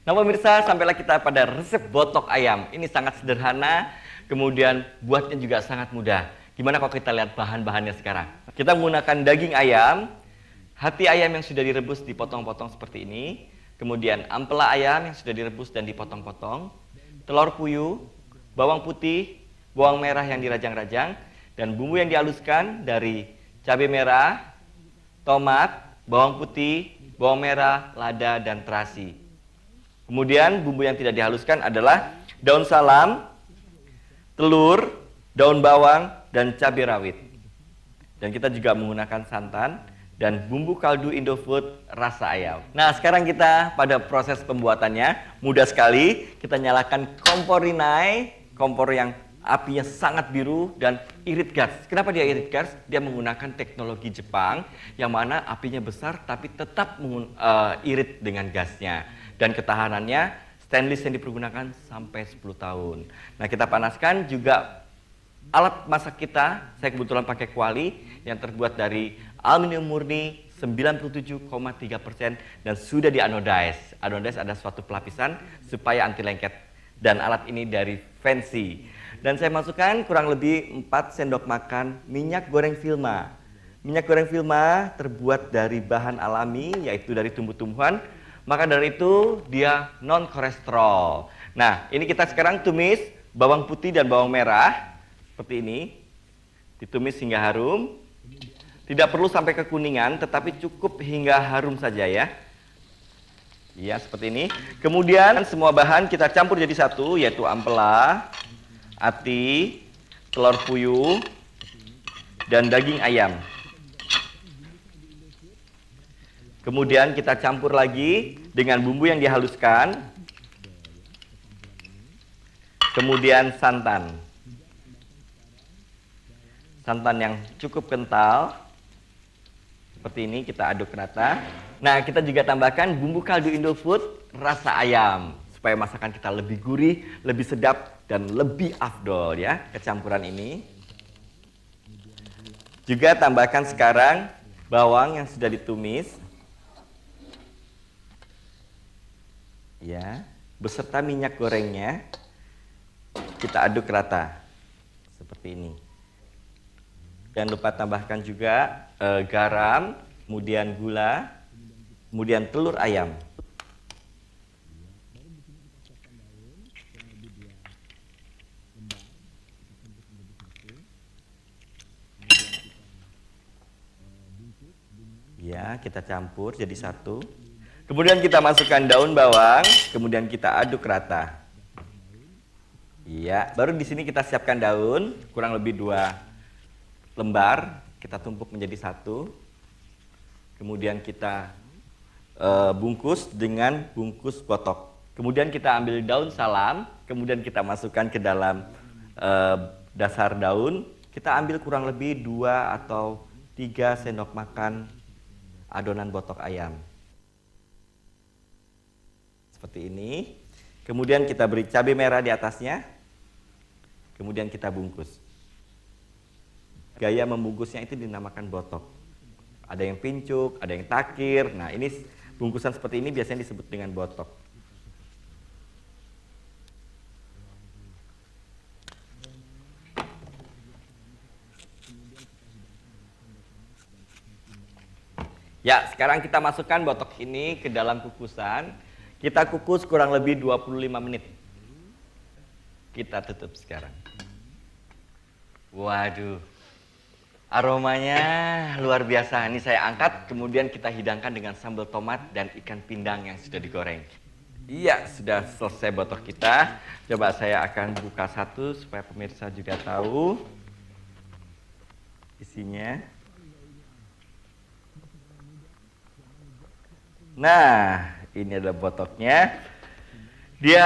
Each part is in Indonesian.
Nah pemirsa, sampailah kita pada resep botok ayam. Ini sangat sederhana, kemudian buatnya juga sangat mudah. Gimana kalau kita lihat bahan-bahannya sekarang? Kita menggunakan daging ayam, hati ayam yang sudah direbus dipotong-potong seperti ini, kemudian ampela ayam yang sudah direbus dan dipotong-potong, telur puyuh, bawang putih, bawang merah yang dirajang-rajang, dan bumbu yang dihaluskan dari cabai merah, tomat, bawang putih, bawang merah, lada, dan terasi. Kemudian bumbu yang tidak dihaluskan adalah daun salam, telur, daun bawang, dan cabai rawit. Dan kita juga menggunakan santan dan bumbu kaldu Indofood rasa ayam. Nah sekarang kita pada proses pembuatannya. Mudah sekali, kita nyalakan kompor rinnai, kompor yang apinya sangat biru dan irit gas. Kenapa dia irit gas? Dia menggunakan teknologi Jepang yang mana apinya besar tapi tetap irit dengan gasnya. Dan ketahanannya stainless yang dipergunakan sampai 10 tahun. Nah kita panaskan juga alat masak kita. Saya kebetulan pakai kuali yang terbuat dari aluminium murni 97,3% dan sudah dianodize. Anodize ada suatu pelapisan supaya anti lengket. Dan alat ini dari Fancy. Dan saya masukkan kurang lebih 4 sendok makan minyak goreng Vilma. Minyak goreng Vilma terbuat dari bahan alami, yaitu dari tumbuh-tumbuhan. Maka dari itu dia non kolesterol. Nah ini kita sekarang tumis bawang putih dan bawang merah. Seperti ini. Ditumis hingga harum. Tidak perlu sampai kekuningan, tetapi cukup hingga harum saja ya. Ya, seperti ini. Kemudian semua bahan kita campur jadi satu, yaitu ampela, ati, telur puyuh, dan daging ayam. Kemudian kita campur lagi dengan bumbu yang dihaluskan. Kemudian santan. Santan yang cukup kental. Seperti ini kita aduk rata. Nah kita juga tambahkan bumbu kaldu Indofood rasa ayam. Supaya masakan kita lebih gurih, lebih sedap, dan lebih afdol ya kecampuran ini. Juga tambahkan sekarang bawang yang sudah ditumis. Ya, beserta minyak gorengnya kita aduk rata seperti ini. Jangan lupa tambahkan juga garam, kemudian gula, kemudian telur ayam. Ya, kita campur jadi satu. Kemudian kita masukkan daun bawang, kemudian kita aduk rata. Iya, baru di sini kita siapkan daun, kurang lebih 2 lembar, kita tumpuk menjadi satu. Kemudian kita bungkus dengan bungkus botok. Kemudian kita ambil daun salam, kemudian kita masukkan ke dalam dasar daun. Kita ambil kurang lebih 2 atau 3 sendok makan adonan botok ayam. Seperti ini. Kemudian kita beri cabai merah di atasnya. Kemudian kita bungkus. Gaya membungkusnya itu dinamakan botok. Ada yang pincuk, ada yang takir. Nah ini bungkusan seperti ini biasanya disebut dengan botok. Ya, sekarang kita masukkan botok ini ke dalam kukusan. Kita kukus kurang lebih 25 menit. Kita tutup sekarang. Waduh, aromanya luar biasa. Ini saya angkat, kemudian kita hidangkan dengan sambal tomat dan ikan pindang yang sudah digoreng. Iya, sudah selesai botok kita. Coba saya akan buka satu supaya pemirsa juga tahu isinya. Nah, ini adalah botoknya. Dia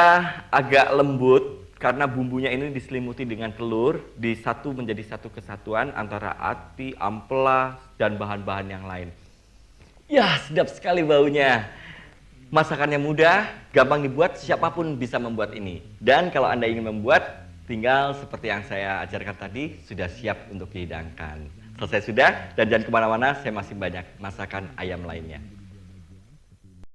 agak lembut karena bumbunya ini diselimuti dengan telur, disatu menjadi satu kesatuan antara ati, ampela, dan bahan-bahan yang lain. Ya, sedap sekali baunya. Masakannya mudah, gampang dibuat, siapapun bisa membuat ini. Dan kalau Anda ingin membuat, tinggal seperti yang saya ajarkan tadi, sudah siap untuk dihidangkan. Selesai sudah, dan jangan kemana-mana, saya masih banyak masakan ayam lainnya.